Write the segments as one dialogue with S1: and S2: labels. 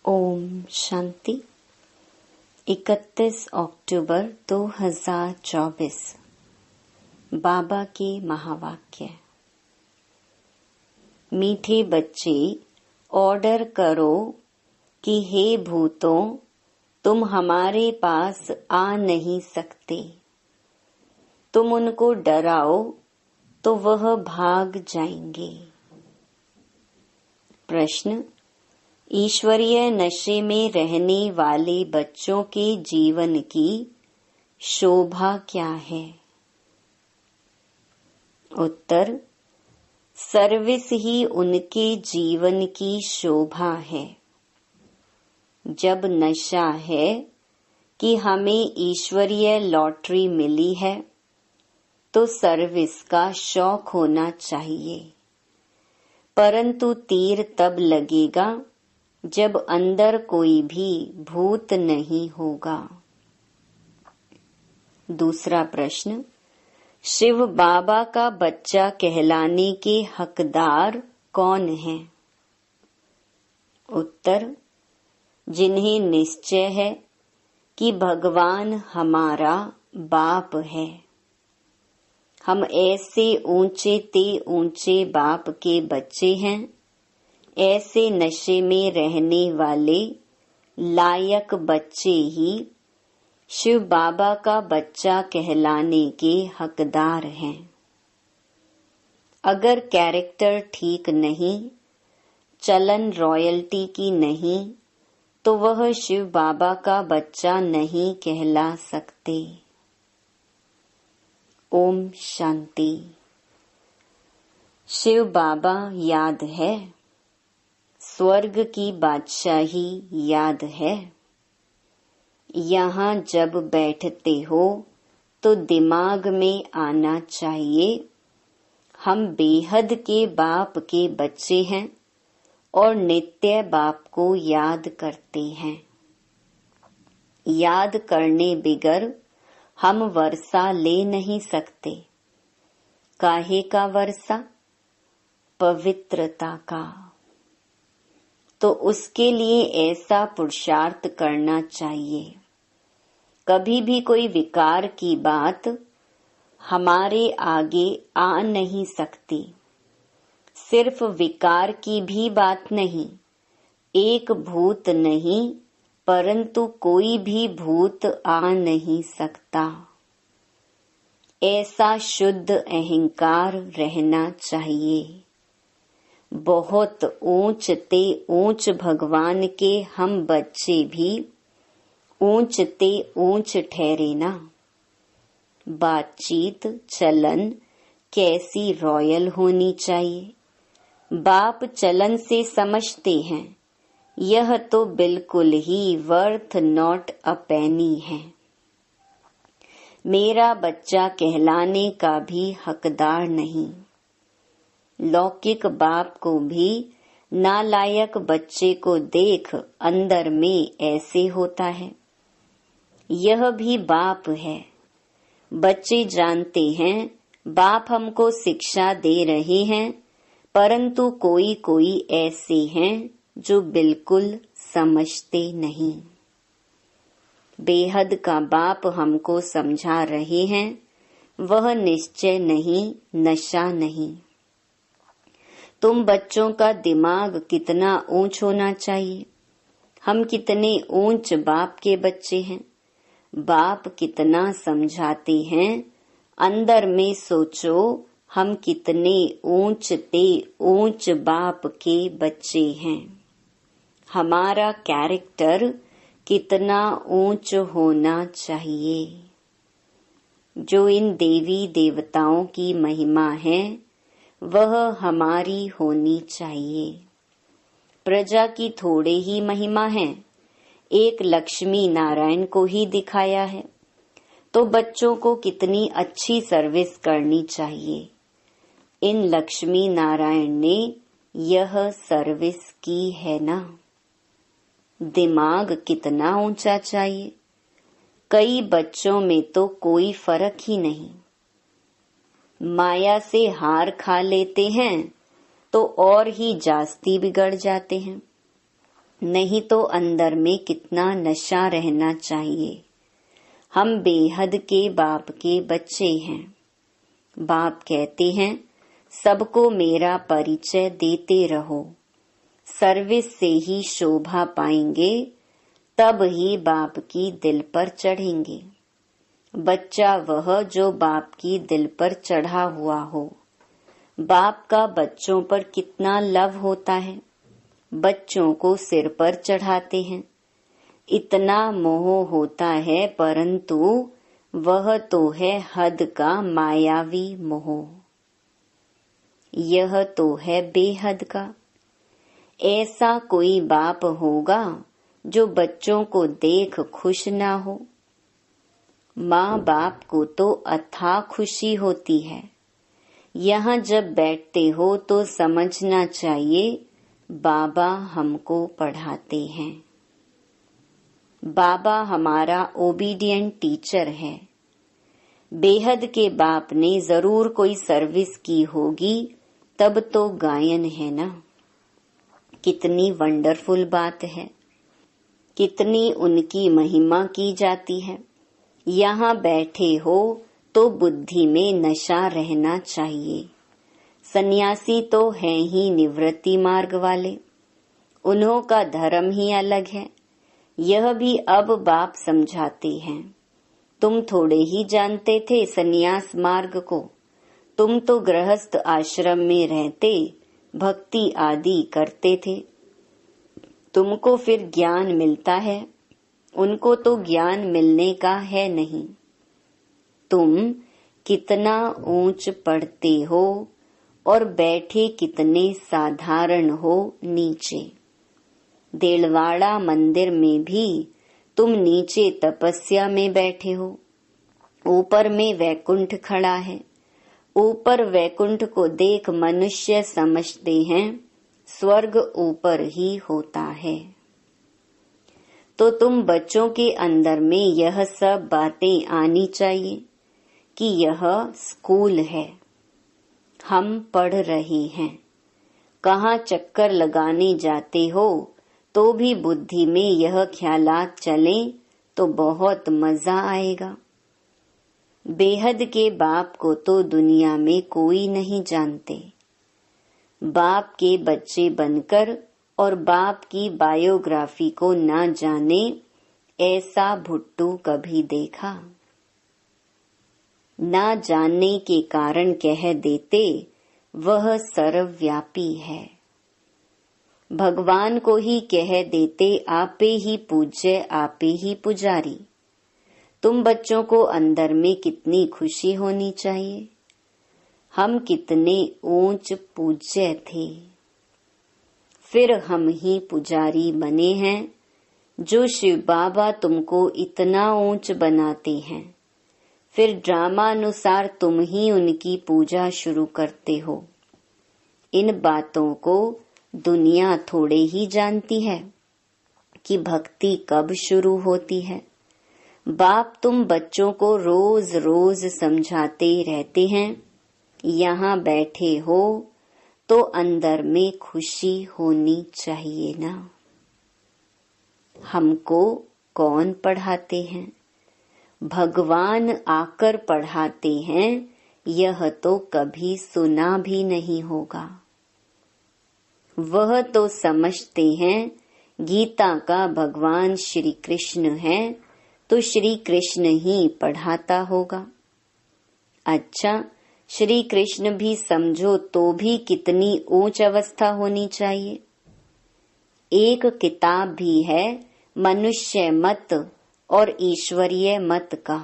S1: ओम शांति। 31 अक्टूबर 2024। बाबा के महावाक्य। मीठे बच्चे, ऑर्डर करो कि हे भूतों, तुम हमारे पास आ नहीं सकते। तुम उनको डराओ तो वह भाग जाएंगे। प्रश्न: ईश्वरीय नशे में रहने वाले बच्चों के जीवन की शोभा क्या है? उत्तर: सर्विस ही उनके जीवन की शोभा है। जब नशा है कि हमें ईश्वरीय लॉटरी मिली है, तो सर्विस का शौक होना चाहिए। परंतु तीर तब लगेगा जब अंदर कोई भी भूत नहीं होगा। दूसरा प्रश्न: शिव बाबा का बच्चा कहलाने के हकदार कौन हैं? उत्तर: जिन्हें निश्चय है कि भगवान हमारा बाप है। हम ऐसे ऊंचे ते ऊंचे बाप के बच्चे हैं, ऐसे नशे में रहने वाले लायक बच्चे ही शिव बाबा का बच्चा कहलाने के हकदार हैं। अगर कैरेक्टर ठीक नहीं, चलन रॉयल्टी की नहीं, तो वह शिव बाबा का बच्चा नहीं कहला सकते। ओम शांति। शिव बाबा याद है, स्वर्ग की बादशाही याद है। यहाँ जब बैठते हो तो दिमाग में आना चाहिए, हम बेहद के बाप के बच्चे हैं और नित्य बाप को याद करते हैं। याद करने बिगर हम वर्षा ले नहीं सकते। काहे का वर्षा? पवित्रता का। तो उसके लिए ऐसा पुरुषार्थ करना चाहिए। कभी भी कोई विकार की बात हमारे आगे आ नहीं सकती। सिर्फ विकार की भी बात नहीं, एक भूत नहीं, परंतु कोई भी भूत आ नहीं सकता। ऐसा शुद्ध अहंकार रहना चाहिए। बहुत ऊंच ते ऊंच भगवान के हम बच्चे भी ऊंच ते ऊंच ठहरे ना। बातचीत चलन कैसी रॉयल होनी चाहिए। बाप चलन से समझते हैं, यह तो बिल्कुल ही वर्थ नॉट अ पेनी है। मेरा बच्चा कहलाने का भी हकदार नहीं। लौकिक बाप को भी नालायक बच्चे को देख अंदर में ऐसे होता है। यह भी बाप है। बच्चे जानते हैं बाप हमको शिक्षा दे रहे हैं, परंतु कोई कोई ऐसे हैं जो बिल्कुल समझते नहीं। बेहद का बाप हमको समझा रहे हैं, वह निश्चय नहीं, नशा नहीं। तुम बच्चों का दिमाग कितना ऊंच होना चाहिए। हम कितने ऊंच बाप के बच्चे हैं। बाप कितना समझाते हैं, अंदर में सोचो हम कितने ऊंच ते ऊंच बाप के बच्चे हैं। हमारा कैरेक्टर कितना ऊंच होना चाहिए। जो इन देवी देवताओं की महिमा है, वह हमारी होनी चाहिए। प्रजा की थोड़े ही महिमा है, एक लक्ष्मी नारायण को ही दिखाया है, तो बच्चों को कितनी अच्छी सर्विस करनी चाहिए। इन लक्ष्मी नारायण ने यह सर्विस की है ना। दिमाग कितना ऊंचा चाहिए। कई बच्चों में तो कोई फर्क ही नहीं। माया से हार खा लेते हैं तो और ही जास्ती बिगड़ जाते हैं। नहीं तो अंदर में कितना नशा रहना चाहिए। हम बेहद के बाप के बच्चे हैं। बाप कहते हैं सबको मेरा परिचय देते रहो, सर्विस से ही शोभा पाएंगे, तब ही बाप की दिल पर चढ़ेंगे। बच्चा वह जो बाप की दिल पर चढ़ा हुआ हो। बाप का बच्चों पर कितना लव होता है, बच्चों को सिर पर चढ़ाते हैं। इतना मोह होता है, परंतु वह तो है हद का मायावी मोह। यह तो है बेहद का। ऐसा कोई बाप होगा जो बच्चों को देख खुश ना हो। माँ बाप को तो अथाह खुशी होती है। यहाँ जब बैठते हो तो समझना चाहिए बाबा हमको पढ़ाते हैं। बाबा हमारा ओबीडिएंट टीचर है। बेहद के बाप ने जरूर कोई सर्विस की होगी, तब तो गायन है ना। कितनी वंडरफुल बात है, कितनी उनकी महिमा की जाती है। यहाँ बैठे हो तो बुद्धि में नशा रहना चाहिए। सन्यासी तो हैं ही निवृत्ति मार्ग वाले, उन्हों का धर्म ही अलग है। यह भी अब बाप समझाते हैं। तुम थोड़े ही जानते थे सन्यास मार्ग को। तुम तो गृहस्थ आश्रम में रहते भक्ति आदि करते थे। तुमको फिर ज्ञान मिलता है, उनको तो ज्ञान मिलने का है नहीं। तुम कितना ऊंच पढ़ते हो और बैठे कितने साधारण हो नीचे। देलवाड़ा मंदिर में भी तुम नीचे तपस्या में बैठे हो, ऊपर में वैकुंठ खड़ा है। ऊपर वैकुंठ को देख मनुष्य समझते हैं स्वर्ग ऊपर ही होता है। तो तुम बच्चों के अंदर में यह सब बातें आनी चाहिए कि यह स्कूल है, हम पढ़ रहे हैं। कहाँ चक्कर लगाने जाते हो तो भी बुद्धि में यह ख्यालात चले तो बहुत मजा आएगा। बेहद के बाप को तो दुनिया में कोई नहीं जानते। बाप के बच्चे बनकर और बाप की बायोग्राफी को ना जाने, ऐसा भुट्टू कभी देखा? ना जानने के कारण कह देते वह सर्वव्यापी है। भगवान को ही कह देते आपे ही पूज्य आपे ही पुजारी। तुम बच्चों को अंदर में कितनी खुशी होनी चाहिए। हम कितने ऊंच पूज्य थे, फिर हम ही पुजारी बने हैं। जो शिव बाबा तुमको इतना ऊंच बनाते हैं, फिर ड्रामानुसार तुम ही उनकी पूजा शुरू करते हो। इन बातों को दुनिया थोड़े ही जानती है कि भक्ति कब शुरू होती है। बाप तुम बच्चों को रोज रोज समझाते रहते हैं। यहाँ बैठे हो तो अंदर में खुशी होनी चाहिए ना। हमको कौन पढ़ाते हैं? भगवान आकर पढ़ाते हैं। यह तो कभी सुना भी नहीं होगा। वह तो समझते हैं गीता का भगवान श्री कृष्ण है, तो श्री कृष्ण ही पढ़ाता होगा। अच्छा, श्री कृष्ण भी समझो तो भी कितनी ऊंच अवस्था होनी चाहिए। एक किताब भी है मनुष्य मत और ईश्वरीय मत का।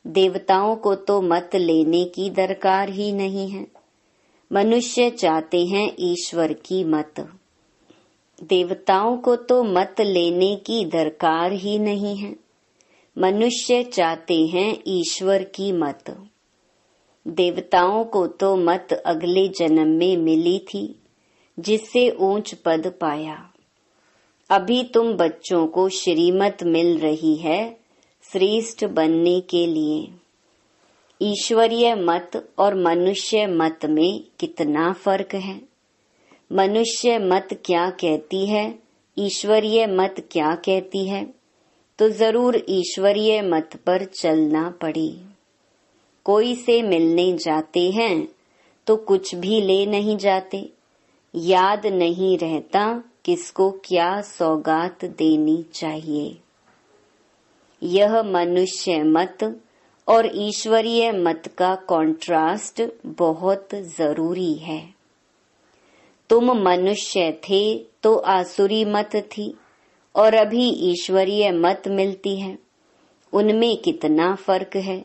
S1: देवताओं को तो मत लेने की दरकार ही नहीं है। मनुष्य चाहते हैं ईश्वर की मत। देवताओं को तो मत लेने की दरकार ही नहीं है। मनुष्य चाहते हैं ईश्वर की मत। देवताओं को तो मत अगले जन्म में मिली थी, जिससे ऊंच पद पाया। अभी तुम बच्चों को श्रीमत मिल रही है श्रेष्ठ बनने के लिए। ईश्वरीय मत और मनुष्य मत में कितना फर्क है। मनुष्य मत क्या कहती है ईश्वरीय मत क्या कहती है, तो जरूर ईश्वरीय मत पर चलना पड़े। कोई से मिलने जाते हैं तो कुछ भी ले नहीं जाते, याद नहीं रहता किसको क्या सौगात देनी चाहिए। यह मनुष्य मत और ईश्वरीय मत का कॉन्ट्रास्ट बहुत जरूरी है। तुम मनुष्य थे तो आसुरी मत थी और अभी ईश्वरीय मत मिलती है, उनमें कितना फर्क है।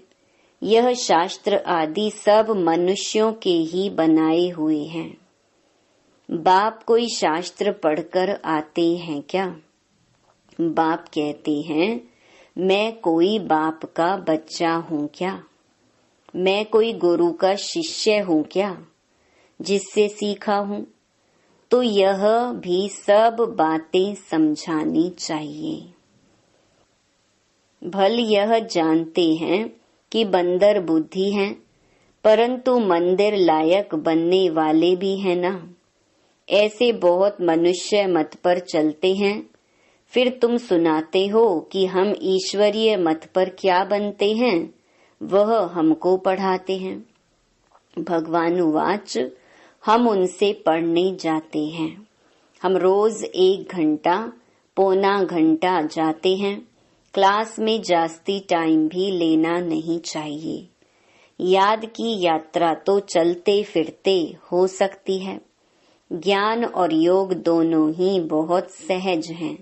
S1: यह शास्त्र आदि सब मनुष्यों के ही बनाए हुए हैं। बाप कोई शास्त्र पढ़कर आते हैं क्या? बाप कहते हैं, मैं कोई बाप का बच्चा हूँ क्या? मैं कोई गुरु का शिष्य हूँ क्या, जिससे सीखा हूँ? तो यह भी सब बातें समझानी चाहिए। भल यह जानते हैं कि बंदर बुद्धि हैं, परंतु मंदिर लायक बनने वाले भी हैं ना। ऐसे बहुत मनुष्य मत पर चलते हैं, फिर तुम सुनाते हो कि हम ईश्वरीय मत पर क्या बनते हैं, वह हमको पढ़ाते हैं। भगवान उवाच, हम उनसे पढ़ने जाते हैं। हम रोज 1 घंटा पौना घंटा जाते हैं। क्लास में जास्ती टाइम भी लेना नहीं चाहिए। याद की यात्रा तो चलते फिरते हो सकती है। ज्ञान और योग दोनों ही बहुत सहज हैं।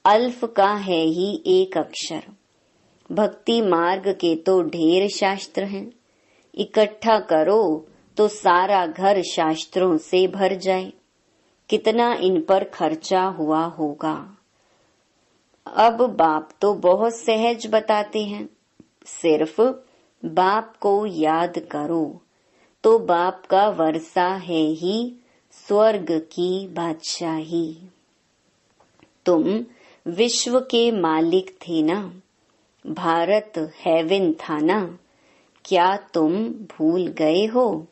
S1: अल्फ का है ही एक अक्षर। भक्ति मार्ग के तो ढेर शास्त्र हैं। इकट्ठा करो तो सारा घर शास्त्रों से भर जाए। कितना इन पर खर्चा हुआ होगा। अब बाप तो बहुत सहज बताते हैं, सिर्फ बाप को याद करो तो बाप का वर्षा है ही स्वर्ग की बादशाही। तुम विश्व के मालिक थे ना, भारत हेवन था ना, क्या तुम भूल गए हो?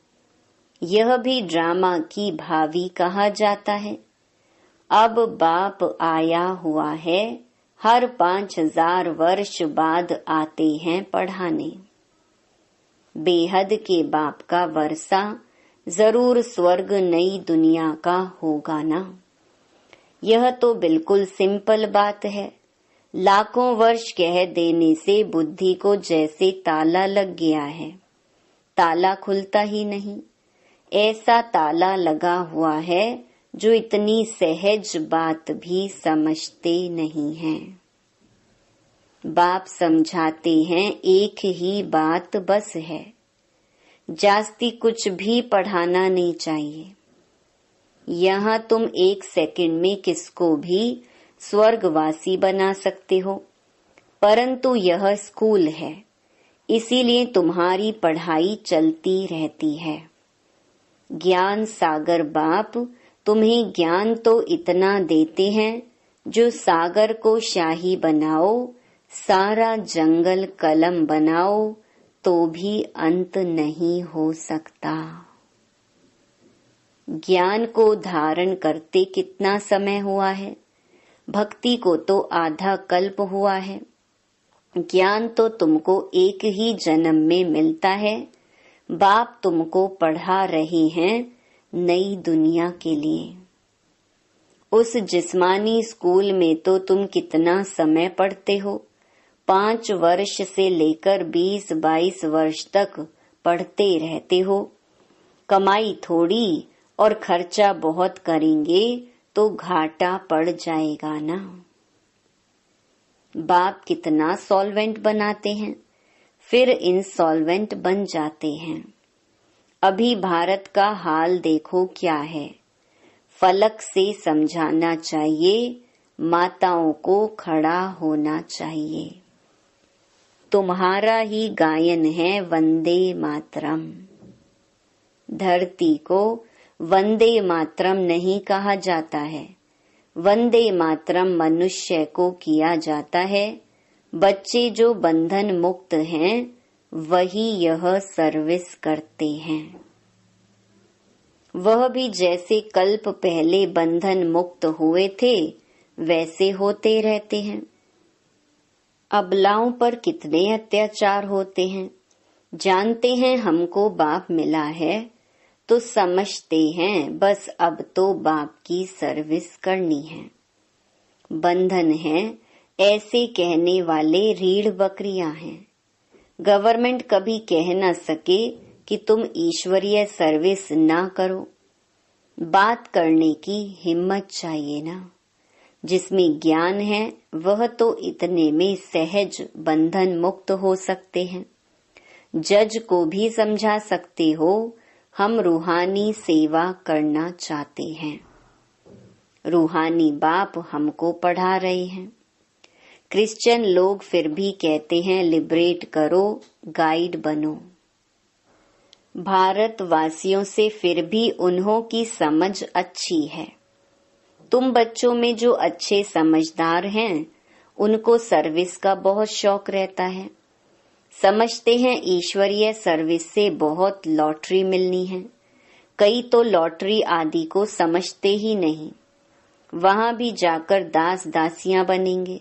S1: यह भी ड्रामा की भावी कहा जाता है। अब बाप आया हुआ है, हर 5000 वर्ष बाद आते हैं पढ़ाने। बेहद के बाप का वर्षा जरूर स्वर्ग नई दुनिया का होगा ना। यह तो बिल्कुल सिंपल बात है। लाखों वर्ष कह देने से बुद्धि को जैसे ताला लग गया है, ताला खुलता ही नहीं। ऐसा ताला लगा हुआ है जो इतनी सहज बात भी समझते नहीं हैं। बाप समझाते हैं एक ही बात बस है, जास्ती कुछ भी पढ़ाना नहीं चाहिए। यहाँ तुम 1 सेकंड में किसको भी स्वर्गवासी बना सकते हो, परंतु यह स्कूल है, इसीलिए तुम्हारी पढ़ाई चलती रहती है। ज्ञान सागर बाप तुम्हें ज्ञान तो इतना देते हैं जो सागर को शाही बनाओ, सारा जंगल कलम बनाओ तो भी अंत नहीं हो सकता। ज्ञान को धारण करते कितना समय हुआ है, भक्ति को तो आधा कल्प हुआ है। ज्ञान तो तुमको एक ही जन्म में मिलता है। बाप तुमको पढ़ा रहे हैं नई दुनिया के लिए। उस जिस्मानी स्कूल में तो तुम कितना समय पढ़ते हो, 5 वर्ष से लेकर 20-22 वर्ष तक पढ़ते रहते हो। कमाई थोड़ी और खर्चा बहुत करेंगे तो घाटा पड़ जाएगा ना। बाप कितना सॉल्वेंट बनाते हैं, फिर इंसॉल्वेंट बन जाते हैं। अभी भारत का हाल देखो क्या है। फलक से समझाना चाहिए, माताओं को खड़ा होना चाहिए। तुम्हारा ही गायन है वंदे मातरम। धरती को वंदे मातरम नहीं कहा जाता है, वंदे मातरम मनुष्य को किया जाता है। बच्चे जो बंधन मुक्त हैं वही यह सर्विस करते हैं। वह भी जैसे कल्प पहले बंधन मुक्त हुए थे वैसे होते रहते हैं। अबलाओं पर कितने अत्याचार होते हैं। जानते हैं हमको बाप मिला है तो समझते हैं बस अब तो बाप की सर्विस करनी है। बंधन है ऐसे कहने वाले रीढ़ बकरियां हैं। गवर्नमेंट कभी कह न सके कि तुम ईश्वरीय सर्विस ना करो। बात करने की हिम्मत चाहिए ना। जिसमें ज्ञान है वह तो इतने में सहज बंधन मुक्त हो सकते हैं। जज को भी समझा सकते हो हम रूहानी सेवा करना चाहते हैं। रूहानी बाप हमको पढ़ा रहे हैं। क्रिश्चियन लोग फिर भी कहते हैं लिबरेट करो, गाइड बनो। भारतवासियों से फिर भी उन्हों की समझ अच्छी है। तुम बच्चों में जो अच्छे समझदार हैं उनको सर्विस का बहुत शौक रहता है। समझते हैं ईश्वरीय सर्विस से बहुत लॉटरी मिलनी है। कई तो लॉटरी आदि को समझते ही नहीं, वहां भी जाकर दास दासियां बनेंगे।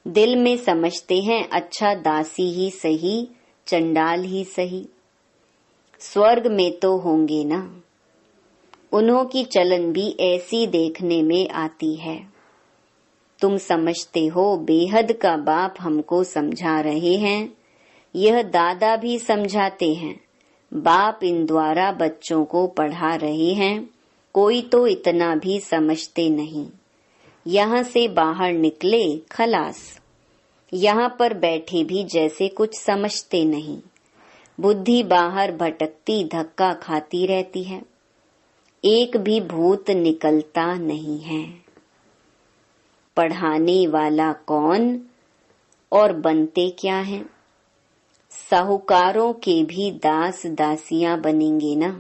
S1: दिल में समझते हैं अच्छा दासी ही सही, चंडाल ही सही। स्वर्ग में तो होंगे ना। उन्हों की चलन भी ऐसी देखने में आती है। तुम समझते हो बेहद का बाप हमको समझा रहे हैं। यह दादा भी समझाते हैं। बाप इन द्वारा बच्चों को पढ़ा रहे हैं। कोई तो इतना भी समझते नहीं। यहाँ से बाहर निकले खलास। यहाँ पर बैठे भी जैसे कुछ समझते नहीं। बुद्धि बाहर भटकती धक्का खाती रहती है। एक भी भूत निकलता नहीं है। पढ़ाने वाला कौन और बनते क्या हैं? साहूकारों के भी दास दासियां बनेंगे ना।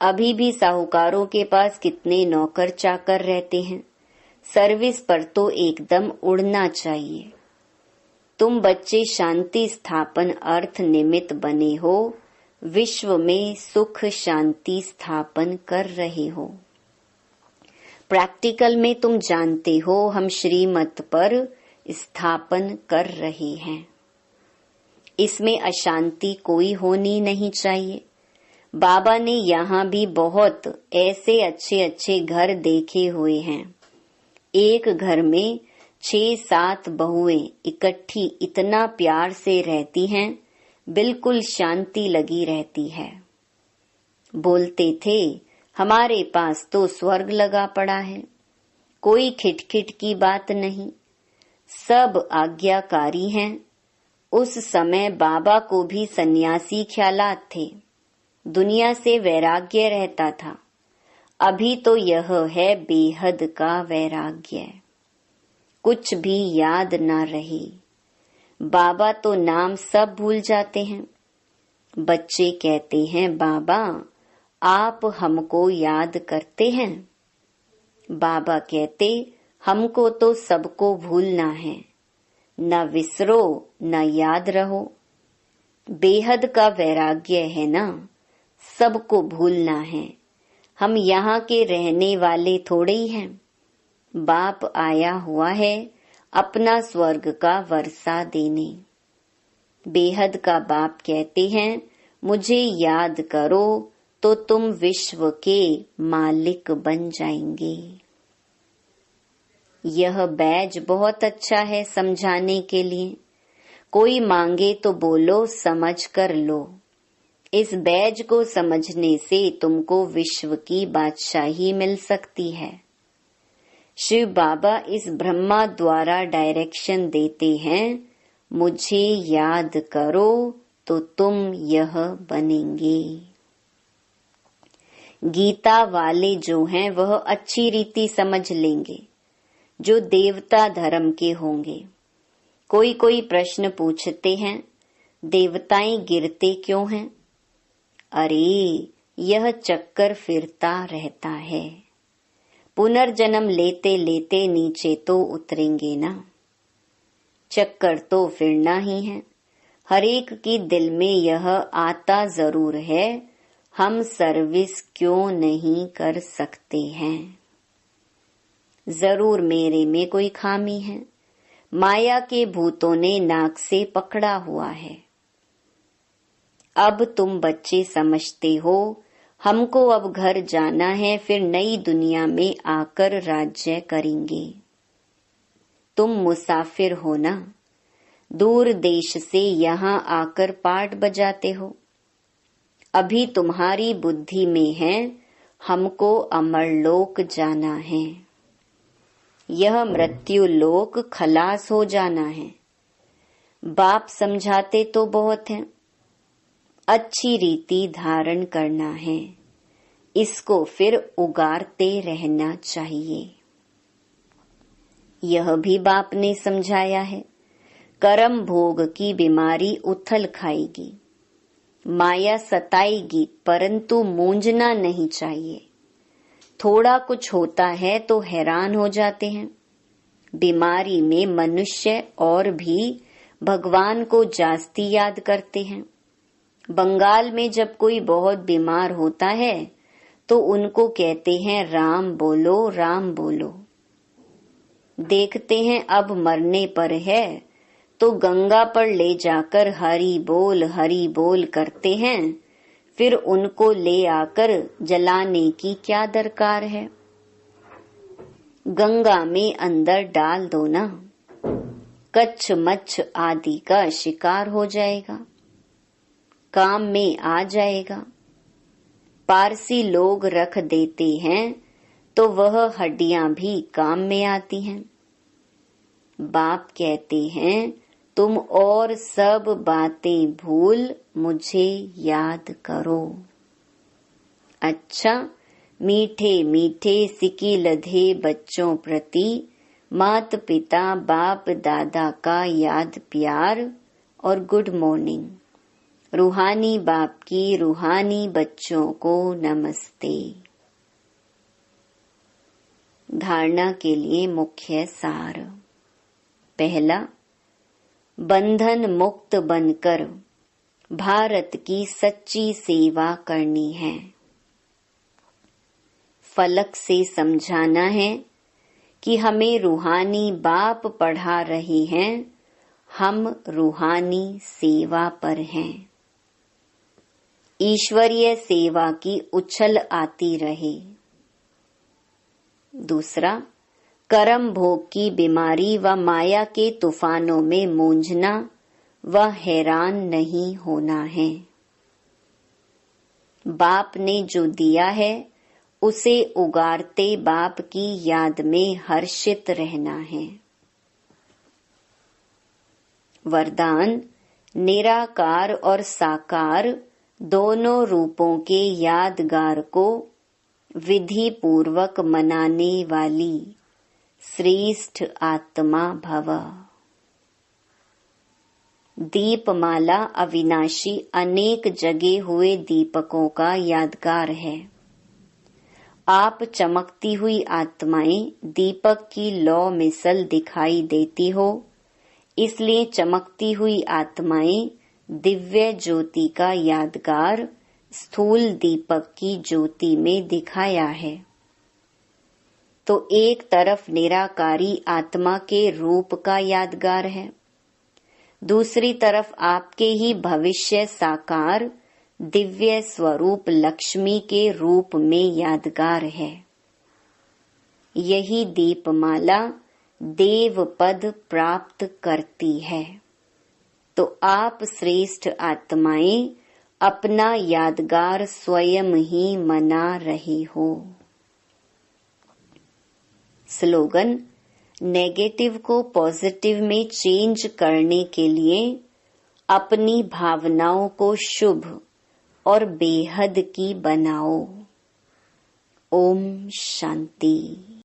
S1: अभी भी साहूकारों के पास कितने नौकर चाकर रहते हैं। सर्विस पर तो एकदम उड़ना चाहिए। तुम बच्चे शांति स्थापन अर्थ निमित्त बने हो। विश्व में सुख शांति स्थापन कर रहे हो। प्रैक्टिकल में तुम जानते हो हम श्रीमत पर स्थापन कर रहे हैं। इसमें अशांति कोई होनी नहीं चाहिए। बाबा ने यहाँ भी बहुत ऐसे अच्छे अच्छे घर देखे हुए हैं। एक घर में 6-7 बहुएं इकट्ठी इतना प्यार से रहती हैं, बिल्कुल शांति लगी रहती है। बोलते थे हमारे पास तो स्वर्ग लगा पड़ा है। कोई खिटखिट की बात नहीं, सब आज्ञाकारी हैं। उस समय बाबा को भी सन्यासी ख्यालात थे। दुनिया से वैराग्य रहता था। अभी तो यह है बेहद का वैराग्य। कुछ भी याद ना रहे। बाबा तो नाम सब भूल जाते हैं। बच्चे कहते हैं बाबा आप हमको याद करते हैं। बाबा कहते हमको तो सबको भूलना है। न विसरो न याद रहो। बेहद का वैराग्य है ना, सबको भूलना है। हम यहाँ के रहने वाले थोड़े ही हैं। बाप आया हुआ है अपना स्वर्ग का वर्षा देने। बेहद का बाप कहते हैं मुझे याद करो तो तुम विश्व के मालिक बन जाएंगे। यह बैज बहुत अच्छा है समझाने के लिए। कोई मांगे तो बोलो समझ कर लो। इस बैज को समझने से तुमको विश्व की बादशाही मिल सकती है। शिव बाबा इस ब्रह्मा द्वारा डायरेक्शन देते हैं मुझे याद करो तो तुम यह बनेंगे। गीता वाले जो हैं वह अच्छी रीति समझ लेंगे, जो देवता धर्म के होंगे। कोई कोई प्रश्न पूछते हैं देवताएं गिरते क्यों हैं? अरे यह चक्कर फिरता रहता है। पुनर्जन्म लेते लेते नीचे तो उतरेंगे ना। चक्कर तो फिरना ही है। हरेक की दिल में यह आता जरूर है हम सर्विस क्यों नहीं कर सकते हैं। जरूर मेरे में कोई खामी है। माया के भूतों ने नाक से पकड़ा हुआ है। अब तुम बच्चे समझते हो हमको अब घर जाना है, फिर नई दुनिया में आकर राज्य करेंगे। तुम मुसाफिर हो ना, दूर देश से यहाँ आकर पाठ बजाते हो। अभी तुम्हारी बुद्धि में है हमको अमरलोक जाना है। यह मृत्यु लोक खलास हो जाना है। बाप समझाते तो बहुत हैं, अच्छी रीति धारण करना है, इसको फिर उगारते रहना चाहिए। यह भी बाप ने समझाया है, कर्म भोग की बीमारी उथल खाएगी, माया सताएगी, परंतु मूंझना नहीं चाहिए। थोड़ा कुछ होता है तो हैरान हो जाते हैं। बीमारी में मनुष्य और भी भगवान को जास्ती याद करते हैं। बंगाल में जब कोई बहुत बीमार होता है तो उनको कहते हैं राम बोलो, राम बोलो। देखते हैं अब मरने पर है तो गंगा पर ले जाकर हरि बोल करते हैं, फिर उनको ले आकर जलाने की क्या दरकार है। गंगा में अंदर डाल दो ना, कच्छ मच्छ आदि का शिकार हो जाएगा, काम में आ जाएगा। पारसी लोग रख देते हैं तो वह हड्डियां भी काम में आती हैं। बाप कहते हैं तुम और सब बातें भूल मुझे याद करो। अच्छा, मीठे मीठे सिकी लधे बच्चों प्रति माता पिता बाप दादा का याद प्यार और गुड मॉर्निंग। रूहानी बाप की रूहानी बच्चों को नमस्ते। धारणा के लिए मुख्य सार। पहला, बंधन मुक्त बनकर भारत की सच्ची सेवा करनी है। फलक से समझाना है कि हमें रूहानी बाप पढ़ा रहे हैं, हम रूहानी सेवा पर हैं। ईश्वरीय सेवा की उछल आती रहे। दूसरा, कर्म भोग की बीमारी व माया के तूफानों में मूंझना व हैरान नहीं होना है। बाप ने जो दिया है उसे उगारते बाप की याद में हर्षित रहना है। वरदान, निराकार और साकार दोनों रूपों के यादगार को विधि पूर्वक मनाने वाली श्रेष्ठ आत्मा भव। दीपमाला अविनाशी अनेक जगे हुए दीपकों का यादगार है। आप चमकती हुई आत्माएं दीपक की लौ मिसल दिखाई देती हो, इसलिए चमकती हुई आत्माएं दिव्य ज्योति का यादगार स्थूल दीपक की ज्योति में दिखाया है। तो एक तरफ निराकारी आत्मा के रूप का यादगार है, दूसरी तरफ आपके ही भविष्य साकार दिव्य स्वरूप लक्ष्मी के रूप में यादगार है। यही दीपमाला देव पद प्राप्त करती है। तो आप श्रेष्ठ आत्माएं अपना यादगार स्वयं ही मना रही हो। स्लोगन, नेगेटिव को पॉजिटिव में चेंज करने के लिए अपनी भावनाओं को शुभ और बेहद की बनाओ। ओम शांति।